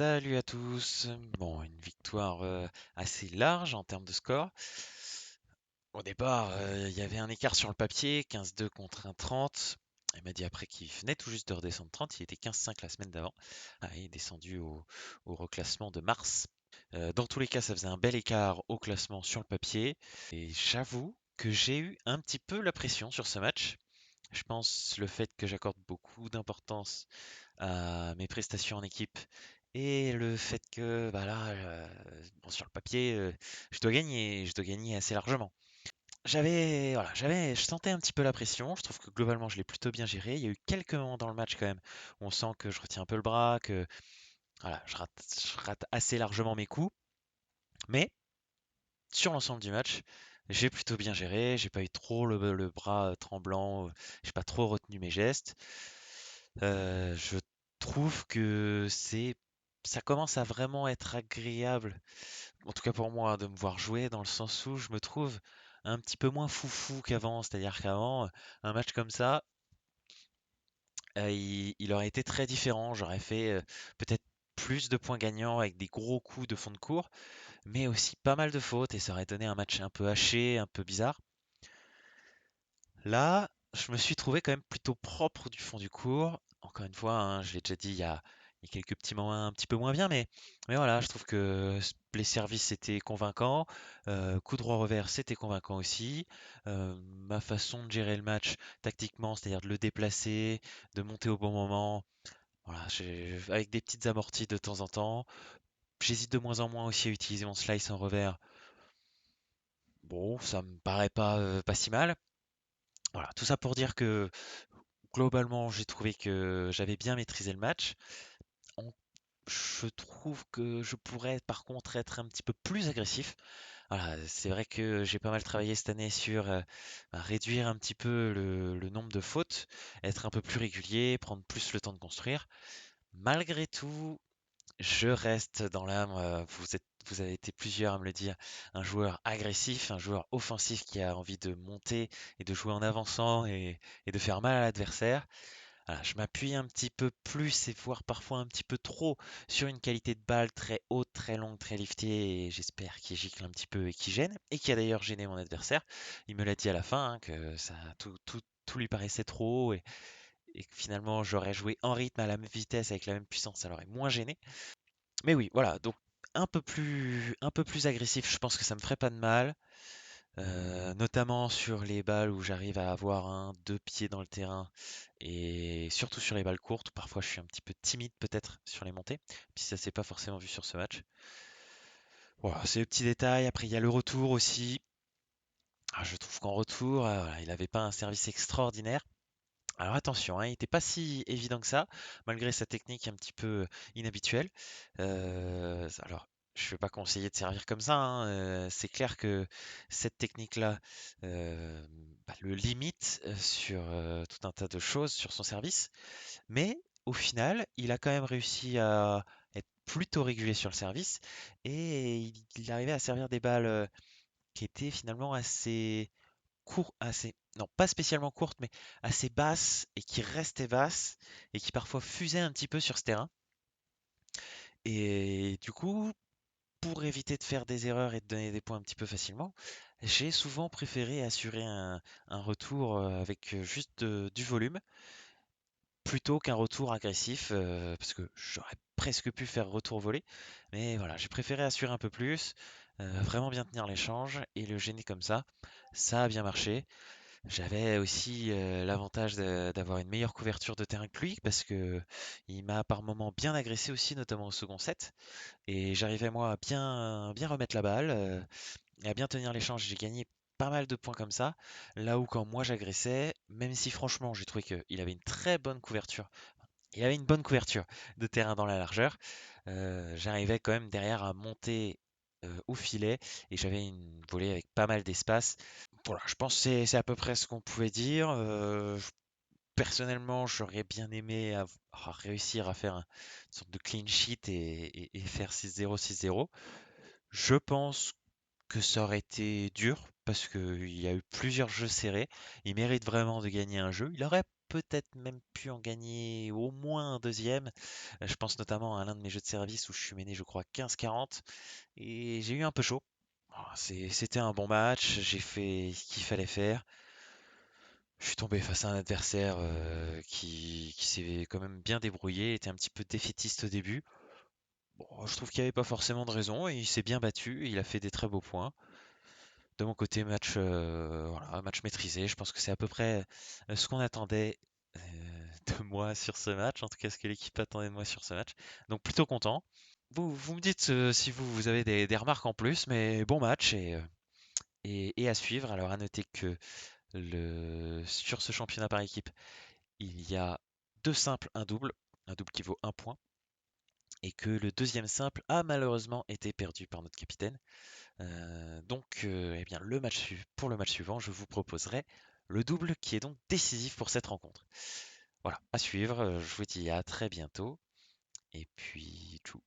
Salut à tous. Bon, une victoire assez large en termes de score. Au départ, il y avait un écart sur le papier, 15-2 contre un 30. Il m'a dit après qu'il venait tout juste de redescendre 30, il était 15-5 la semaine d'avant. Ah, il est descendu au reclassement de mars. Dans tous les cas, ça faisait un bel écart au classement sur le papier. Et j'avoue que j'ai eu un petit peu la pression sur ce match. Je pense le fait que j'accorde beaucoup d'importance à mes prestations en équipe et le fait que bah là, bon, sur le papier, je dois gagner assez largement. Je sentais un petit peu la pression. Je trouve que globalement, je l'ai plutôt bien géré. Il y a eu quelques moments dans le match quand même où on sent que je retiens un peu le bras, que voilà, je rate assez largement mes coups. Mais sur l'ensemble du match, j'ai plutôt bien géré. J'ai pas eu trop le bras tremblant. J'ai pas trop retenu mes gestes. Je trouve que ça commence à vraiment être agréable, en tout cas pour moi, de me voir jouer dans le sens où je me trouve un petit peu moins foufou qu'avant. C'est-à-dire qu'avant, un match comme ça, il aurait été très différent. J'aurais fait peut-être plus de points gagnants avec des gros coups de fond de cours, mais aussi pas mal de fautes et ça aurait donné un match un peu haché, un peu bizarre. Là, je me suis trouvé quand même plutôt propre du fond du cours. Encore une fois, hein, je l'ai déjà dit, il y a quelques petits moments un petit peu moins bien, mais voilà, je trouve que les services c'était convaincant, coup droit revers c'était convaincant aussi. Ma façon de gérer le match tactiquement, c'est-à-dire de le déplacer, de monter au bon moment, voilà, avec des petites amorties de temps en temps. J'hésite de moins en moins aussi à utiliser mon slice en revers. Bon, ça me paraît pas si mal. Voilà, tout ça pour dire que globalement, j'ai trouvé que j'avais bien maîtrisé le match. On- Je trouve que je pourrais par contre être un petit peu plus agressif. Voilà, c'est vrai que j'ai pas mal travaillé cette année sur réduire un petit peu le nombre de fautes, être un peu plus régulier, prendre plus le temps de construire. Malgré tout, je reste dans l'âme, vous avez été plusieurs à me le dire, un joueur agressif, un joueur offensif qui a envie de monter et de jouer en avançant et de faire mal à l'adversaire. Voilà, je m'appuie un petit peu plus et voire parfois un petit peu trop sur une qualité de balle très haute, très longue, très liftée et j'espère qu'il gicle un petit peu et qu'il gêne et qui a d'ailleurs gêné mon adversaire. Il me l'a dit à la fin hein, que tout lui paraissait trop et que finalement j'aurais joué en rythme à la même vitesse avec la même puissance, ça l'aurait moins gêné. Mais oui, voilà, donc un peu plus agressif, je pense que ça me ferait pas de mal. Notamment sur les balles où j'arrive à avoir un, deux pieds dans le terrain et surtout sur les balles courtes. Où parfois, je suis un petit peu timide peut-être sur les montées, puis ça s'est pas forcément vu sur ce match. Voilà, c'est le petit détail. Après, il y a le retour aussi. Ah, je trouve qu'en retour, voilà, il n'avait pas un service extraordinaire. Alors attention, hein, il n'était pas si évident que ça, malgré sa technique un petit peu inhabituelle. Alors, je ne vais pas conseiller de servir comme ça, hein, c'est clair que cette technique-là le limite sur tout un tas de choses sur son service, mais au final, il a quand même réussi à être plutôt régulier sur le service et il arrivait à servir des balles qui étaient finalement assez, non, pas spécialement courte, mais assez basse et qui restait basse et qui parfois fusait un petit peu sur ce terrain. Et du coup, pour éviter de faire des erreurs et de donner des points un petit peu facilement, j'ai souvent préféré assurer un retour avec juste du volume plutôt qu'un retour agressif parce que j'aurais presque pu faire retour volé. Mais voilà, j'ai préféré assurer un peu plus, vraiment bien tenir l'échange et le gêner comme ça. Ça a bien marché. J'avais aussi l'avantage d'avoir une meilleure couverture de terrain que lui parce que il m'a par moments bien agressé aussi, notamment au second set. Et j'arrivais moi à bien remettre la balle et à bien tenir l'échange. J'ai gagné pas mal de points comme ça. Là où quand moi j'agressais, même si franchement j'ai trouvé qu'il avait une très bonne couverture, il avait une bonne couverture de terrain dans la largeur, j'arrivais quand même derrière à monter au filet et j'avais une volée avec pas mal d'espace. Voilà, je pense que c'est à peu près ce qu'on pouvait dire. Personnellement, j'aurais bien aimé réussir à faire une sorte de clean sheet et faire 6-0, 6-0. Je pense que ça aurait été dur parce qu'il y a eu plusieurs jeux serrés. Il mérite vraiment de gagner un jeu. Il aurait peut-être même pu en gagner au moins un deuxième. Je pense notamment à l'un de mes jeux de service où je suis mené, je crois, 15-40 et j'ai eu un peu chaud. C'était un bon match, j'ai fait ce qu'il fallait faire. Je suis tombé face à un adversaire qui s'est quand même bien débrouillé, était un petit peu défaitiste au début. Bon, je trouve qu'il n'y avait pas forcément de raison et il s'est bien battu, il a fait des très beaux points. De mon côté, voilà, match maîtrisé. Je pense que c'est à peu près ce qu'on attendait de moi sur ce match, en tout cas ce que l'équipe attendait de moi sur ce match. Donc plutôt content. Vous me dites si vous avez des remarques en plus, mais bon match et à suivre. Alors à noter que sur ce championnat par équipe, il y a deux simples, un double qui vaut un point, et que le deuxième simple a malheureusement été perdu par notre capitaine. Eh bien, pour le match suivant, je vous proposerai le double qui est donc décisif pour cette rencontre. Voilà, à suivre. Je vous dis à très bientôt. Et puis, tchou.